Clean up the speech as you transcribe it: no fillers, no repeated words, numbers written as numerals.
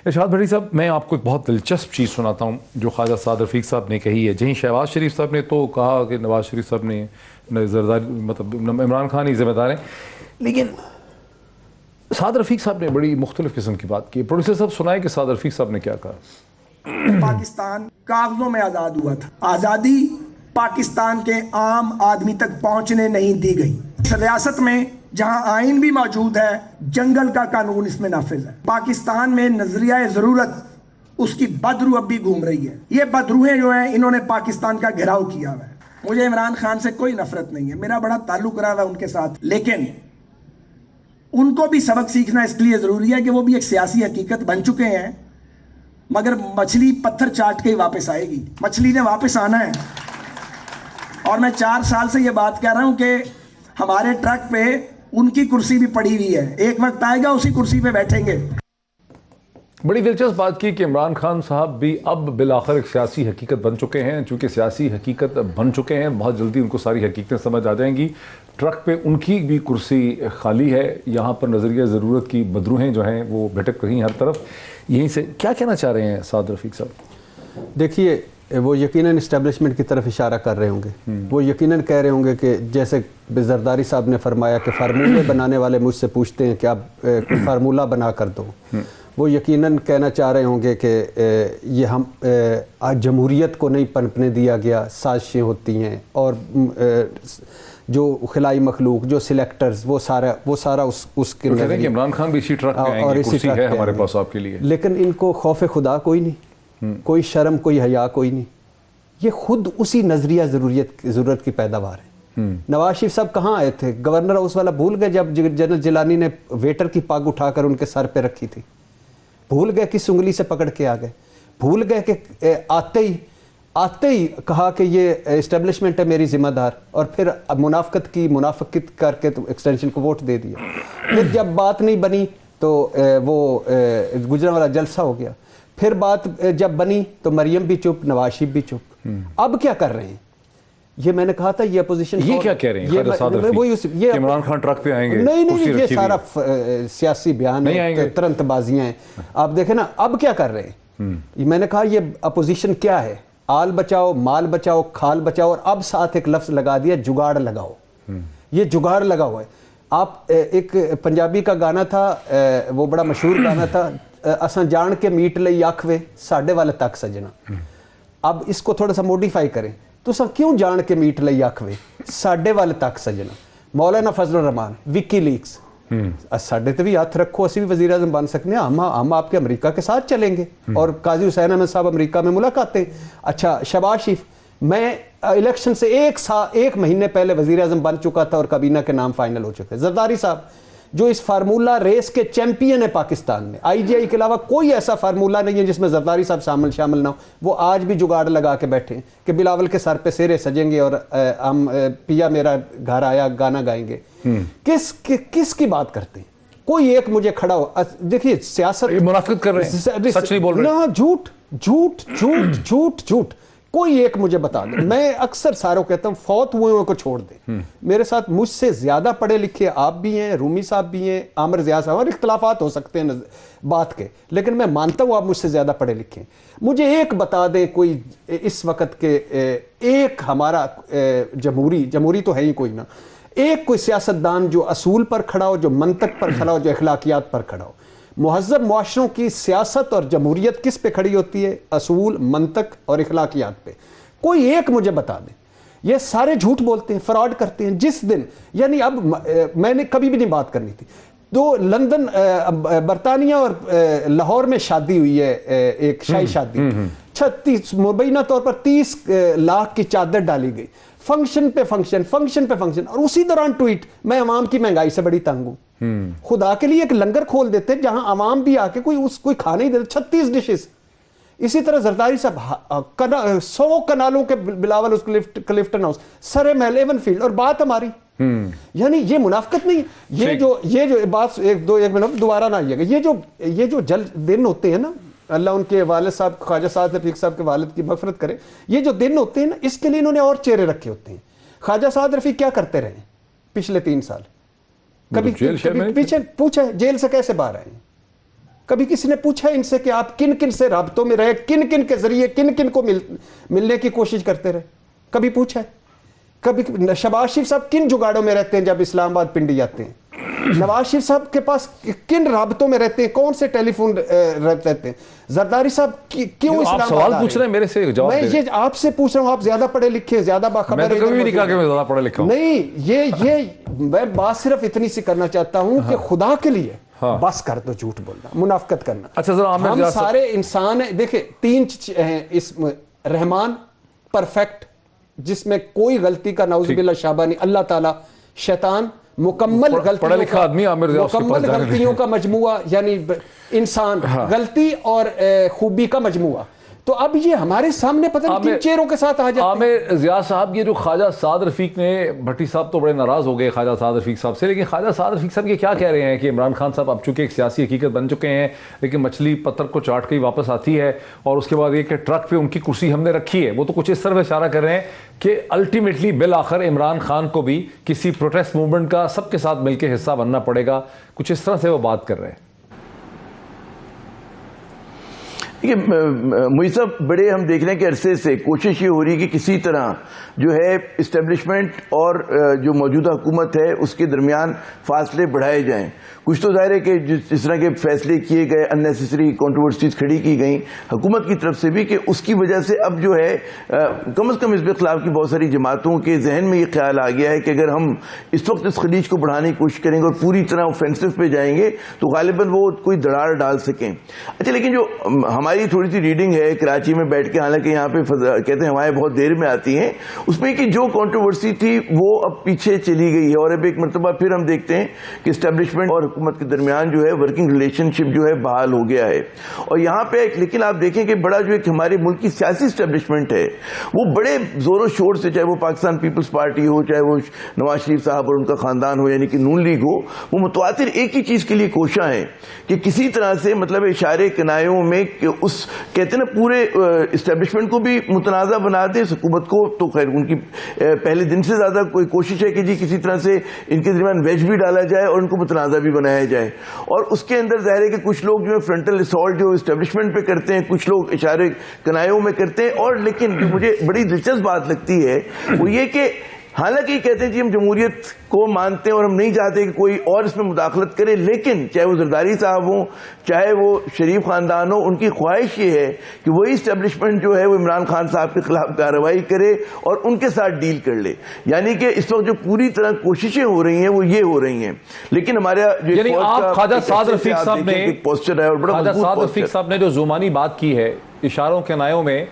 ارشاد بھٹی صاحب، میں آپ کو ایک بہت دلچسپ چیز سناتا ہوں جو خواجہ سعد رفیق صاحب نے کہی ہے. جہیں شہباز شریف صاحب نے تو کہا کہ نواز شریف صاحب نے زرداری مطلب عمران خان ہی ذمہ دار ہیں، لیکن سعد رفیق صاحب نے بڑی مختلف قسم کی بات کی. پروڈیوسر صاحب سنائے کہ سعد رفیق صاحب نے کیا کہا. پاکستان کاغذوں میں آزاد ہوا تھا، آزادی پاکستان کے عام آدمی تک پہنچنے نہیں دی گئی. اس ریاست میں جہاں آئین بھی موجود ہے، جنگل کا قانون اس میں نافذ ہے. پاکستان میں نظریہ ضرورت اس کی بدروح اب بھی گھوم رہی ہے. یہ بدروہیں جو ہیں انہوں نے پاکستان کا گھیراؤ کیا ہوا ہے. مجھے عمران خان سے کوئی نفرت نہیں ہے، میرا بڑا تعلق رہا ہے ان کے ساتھ، لیکن ان کو بھی سبق سیکھنا اس لیے ضروری ہے کہ وہ بھی ایک سیاسی حقیقت بن چکے ہیں. مگر مچھلی پتھر چاٹ کے ہی واپس آئے گی، مچھلی نے واپس آنا ہے. اور میں 4 سال سے یہ بات کہہ رہا ہوں کہ ہمارے ٹرک پہ ان کی کرسی بھی پڑی ہوئی ہے، ایک وقت آئے گا اسی کرسی پہ بیٹھیں گے. بڑی دلچسپ بات کی کہ عمران خان صاحب بھی اب بالآخر ایک سیاسی حقیقت بن چکے ہیں. چونکہ سیاسی حقیقت بن چکے ہیں، بہت جلدی ان کو ساری حقیقتیں سمجھ آ جائیں گی. ٹرک پہ ان کی بھی کرسی خالی ہے، یہاں پر نظریہ ضرورت کی بدروہیں جو ہیں وہ بھٹک رہی ہیں ہر طرف. یہیں سے کیا کہنا چاہ رہے ہیں سعد رفیق صاحب؟ دیکھیے، وہ یقیناً اسٹیبلشمنٹ کی طرف اشارہ کر رہے ہوں گے. وہ یقیناً کہہ رہے ہوں گے کہ جیسے زرداری صاحب نے فرمایا کہ فارمولے بنانے والے مجھ سے پوچھتے ہیں کہ آپ کوئی فارمولہ بنا کر دو. وہ یقیناً کہنا چاہ رہے ہوں گے کہ یہ ہم جمہوریت کو نہیں پنپنے دیا گیا، سازشیں ہوتی ہیں اور جو خلائی مخلوق، جو سلیکٹرز، وہ سارا اس کے کہتے ہیں کہ عمران خان بھی اسی ٹرک پہ آئیں گے، کرسی ہے ہمارے پاس آپ کے لیے. لیکن ان کو خوف خدا کوئی نہیں، کوئی شرم، کوئی حیا کوئی نہیں. یہ خود اسی نظریہ ضرورت کی پیداوار ہے. نواز شریف صاحب کہاں آئے تھے؟ گورنر ہاؤس والا بھول گئے جب جنرل جیلانی نے ویٹر کی پگ اٹھا کر ان کے سر پہ رکھی تھی؟ بھول گئے کس انگلی سے پکڑ کے آ گئے؟ بھول گئے کہ آتے ہی کہا کہ یہ اسٹیبلشمنٹ ہے میری ذمہ دار، اور پھر منافقت کر کے تو ایکسٹینشن کو ووٹ دے دیا. پھر جب بات نہیں بنی تو وہ گجرانوالہ جلسہ ہو گیا. پھر بات جب بنی تو مریم بھی چپ، نواز شریف بھی چپ. اب کیا کر رہے ہیں؟ یہ میں نے کہا تھا یہ اپوزیشن. یہ کیا کہہ رہے ہیں خواجہ سعد رفیق کہ عمران خان ٹرک پہ آئیں گے؟ نہیں، یہ سارا سیاسی بیان ہے، ترنت بازیاں ہیں. آپ دیکھیں نا اب کیا کر رہے ہیں. میں نے کہا یہ اپوزیشن کیا ہے؟ آل بچاؤ، مال بچاؤ، کھال بچاؤ، اور اب ساتھ ایک لفظ لگا دیا، جگاڑ لگاؤ. یہ جگاڑ لگا ہوا ہے. آپ ایک پنجابی کا گانا تھا، وہ بڑا مشہور گانا تھا، اساں جان کے میٹ لئی آکھ وے ساڈے والے تک سجنا. اب اس کو تھوڑا سا موڈیفائی کریں تو سا کیوں جان کے میٹ لئی آکھ وے ساڈے والے تک سجنا. مولانا فضل الرحمان، وکی لیکس، ساڈے تے بھی ہاتھ رکھو، اسی بھی وزیر اعظم بن سکتے ہیں. ہم آپ کے امریکہ کے ساتھ چلیں گے، اور قاضی حسین احمد صاحب امریکہ میں ملاقاتیں. اچھا، شہباز شریف، میں الیکشن سے ایک مہینے پہلے وزیر اعظم بن چکا تھا اور کابینہ کے نام فائنل ہو چکے. زرداری صاحب جو اس فارمولہ ریس کے چیمپئن ہے پاکستان میں، آئی جی آئی کے علاوہ کوئی ایسا فارمولہ نہیں ہے جس میں زرداری صاحب شامل نہ ہو. وہ آج بھی جگاڑ لگا کے بیٹھے ہیں کہ بلاول کے سر پہ سیرے سجیں گے اور ہم پیا میرا گھر آیا گانا گائیں گے. کس کی بات کرتے ہیں؟ کوئی ایک مجھے کھڑا ہو. دیکھیے سیاست منافقت کر رہے ہیں، سچ نہیں بول رہے. جھوٹ جھوٹ جھوٹ جھوٹ جھوٹ. کوئی ایک مجھے بتا دیں. میں اکثر ساروں کہتا ہوں فوت ہوئے کو چھوڑ دیں. میرے ساتھ مجھ سے زیادہ پڑھے لکھے آپ بھی ہیں، رومی صاحب بھی ہیں، عامر ضیاء صاحب، اور اختلافات ہو سکتے ہیں بات کے، لیکن میں مانتا ہوں آپ مجھ سے زیادہ پڑھے لکھے ہیں. مجھے ایک بتا دیں کوئی اس وقت کے ایک ہمارا جمہوری تو ہے ہی کوئی نا، ایک کوئی سیاستدان جو اصول پر کھڑا ہو، جو منطق پر کھڑا ہو، جو اخلاقیات پر کھڑا ہو. مہذب معاشروں کی سیاست اور جمہوریت کس پہ کھڑی ہوتی ہے؟ اصول، منطق اور اخلاقیات پہ. کوئی ایک مجھے بتا دیں. یہ سارے جھوٹ بولتے ہیں، فراڈ کرتے ہیں. جس دن یعنی اب میں نے کبھی بھی نہیں بات کرنی تھی. لندن، برطانیہ اور لاہور میں شادی ہوئی ہے، ایک شاہی شادی، 36 مبینہ طور پر 30 لاکھ کی چادر ڈالی گئی. فنکشن پہ فنکشن، اور اسی دوران ٹویٹ، میں عوام کی مہنگائی سے بڑی تنگ ہوں. خدا کے لیے ایک لنگر کھول دیتے جہاں عوام بھی آ کے کوئی کھا نہیں دیتے. 36 ڈشز. اسی طرح زرداری صاحب 100 کنالوں کے بلاول اس کلفٹن ہاؤس، سرے محل، ایون فیلڈ، اور بات ہماری. یعنی یہ منافقت نہیں. یہ جو بات ایک منٹ دوبارہ نہ آئیے گا. یہ جو دن ہوتے ہیں نا، اللہ ان کے والد صاحب خواجہ سعد رفیق صاحب کے والد کی مغفرت کرے، یہ جو دن ہوتے ہیں نا، اس کے لیے انہوں نے اور چہرے رکھے ہوتے ہیں. خواجہ سعد رفیق کیا کرتے رہے پچھلے 3 سال؟ کبھی پیچھے پوچھا جیل سے کیسے باہر آئے؟ کبھی کسی نے پوچھا ان سے کہ آپ کن کن سے رابطوں میں رہے, کن کن کے ذریعے کن کن کو ملنے کی کوشش کرتے رہے؟ کبھی پوچھا ہے؟ کبھی شہباز شریف صاحب کن جگاڑوں میں رہتے ہیں جب اسلام آباد پنڈی جاتے ہیں؟ نواز شریف صاحب کے پاس کن رابطوں میں رہتے ہیں, کون سے ٹیلی فون رہتے ہیں؟ زرداری صاحب کیوں اسلام آباد سوال پوچھ رہے ہیں میرے سے جواب میں یہ آپ سے پوچھ رہا ہوں, آپ زیادہ پڑھے لکھے, زیادہ باخبر میں تو کبھی بھی نہیں کہا کہ میں زیادہ پڑھا لکھا ہوں. نہیں, یہ میں بات صرف اتنی سی کرنا چاہتا ہوں کہ خدا کے لیے بس کر دو جھوٹ بولنا, منافقت کرنا. اچھا ذرا ہم سارے انسان ہیں. دیکھیں 3 ہیں اسم, رحمان پرفیکٹ جس میں کوئی غلطی کا نعوذ باللہ شابہ نہیں, اللہ تعالیٰ, شیطان مکمل غلطیوں کا مجموعہ, یعنی انسان غلطی اور خوبی کا مجموعہ. تو اب یہ ہمارے سامنے پتہ نہیں کن چہروں کے ساتھ آ جاتے ہیں. عامر ضیاء صاحب, یہ جو خواجہ سعد رفیق نے, بھٹی صاحب تو بڑے ناراض ہو گئے خواجہ سعد رفیق صاحب سے, لیکن خواجہ سعد رفیق صاحب یہ کیا کہہ رہے ہیں کہ عمران خان صاحب اب چونکہ ایک سیاسی حقیقت بن چکے ہیں, لیکن مچھلی پتھر کو چاٹ کے ہی واپس آتی ہے, اور اس کے بعد یہ کہ ٹرک پہ ان کی کرسی ہم نے رکھی ہے, وہ تو کچھ اس طرح اشارہ کر رہے ہیں کہ الٹیمیٹلی بالآخر عمران خان کو بھی کسی پروٹیسٹ موومنٹ کا سب کے ساتھ مل کے حصہ بننا پڑے گا, کچھ اس طرح سے وہ بات کر رہے ہیں. مجھے صاحب بڑے ہم دیکھ رہے ہیں کہ عرصے سے کوشش یہ ہو رہی ہے کہ کسی طرح جو ہے اسٹیبلشمنٹ اور جو موجودہ حکومت ہے اس کے درمیان فاصلے بڑھائے جائیں. کچھ تو ظاہر ہے کہ جس طرح کے فیصلے کیے گئے, اننیسیسری کنٹروورسیز کھڑی کی گئیں حکومت کی طرف سے بھی, کہ اس کی وجہ سے اب جو ہے کم از کم حزب اختلاف کی بہت ساری جماعتوں کے ذہن میں یہ خیال آ گیا ہے کہ اگر ہم اس وقت اس خلیج کو بڑھانے کی کوشش کریں گے اور پوری طرح اوفینسو پہ جائیں گے تو غالباً وہ کوئی دراڑ ڈال سکیں. اچھا, لیکن جو ہماری تھوڑی سی ریڈنگ ہے کراچی میں بیٹھ کے, حالانکہ یہاں پہ کہتے ہیں ہوائیں بہت دیر میں آتی ہیں, اس میں کہ جو کنٹروورسی تھی وہ اب پیچھے چلی گئی ہے, اور اب ایک مرتبہ پھر ہم دیکھتے ہیں کہ اسٹیبلشمنٹ اور حکومت کے درمیان جو ہے ورکنگ ریلیشن شپ جو ہے بحال ہو گیا ہے. اور یہاں پہ لیکن آپ دیکھیں کہ بڑا جو ایک ہمارے ملک کی سیاسی اسٹیبلشمنٹ ہے وہ بڑے زور و شور سے, چاہے وہ پاکستان پیپلز پارٹی ہو, چاہے وہ نواز شریف صاحب اور ان کا خاندان ہو, یعنی کہ نون لیگ ہو, وہ متواتر ایک ہی چیز کے لیے کوشاں ہیں کہ کسی طرح سے مطلب اشارے کنایوں میں کہ اس کہتے ہیں نا پورے اسٹیبلشمنٹ کو بھی متنازع بنا دے, اس حکومت کو تو خیر ان کی پہلے دن سے زیادہ کوئی کوشش ہے کہ جی کسی طرح سے ان کے درمیان ویج بھی ڈالا جائے اور ان کو متنازع بھی بنایا جائے. اور اس کے اندر ظاہر ہے کہ کچھ لوگ جو ہے فرنٹل اسالٹ جو اسٹیبلشمنٹ پہ کرتے ہیں, کچھ لوگ اشارے کنایوں میں کرتے ہیں. اور لیکن جو مجھے بڑی دلچسپ بات لگتی ہے وہ یہ کہ حالانکہ یہ کہتے ہیں جی ہم جمہوریت کو مانتے ہیں اور ہم نہیں چاہتے کہ کوئی اور اس میں مداخلت کرے, لیکن چاہے وہ زرداری صاحب ہوں, چاہے وہ شریف خاندان ہو, ان کی خواہش یہ ہے کہ وہی اسٹیبلشمنٹ جو ہے وہ عمران خان صاحب کے خلاف کارروائی کرے اور ان کے ساتھ ڈیل کر لے. یعنی کہ اس وقت جو پوری طرح کوششیں ہو رہی ہیں وہ یہ ہو رہی ہیں. لیکن ہمارے یعنی آپ خواجہ سعد رفیق صاحب نے, پوسچر ہے اور بڑا خواجہ سعد رفیق صاحب نے جو زمانی بات کی ہے اشاروں کنایوں میں,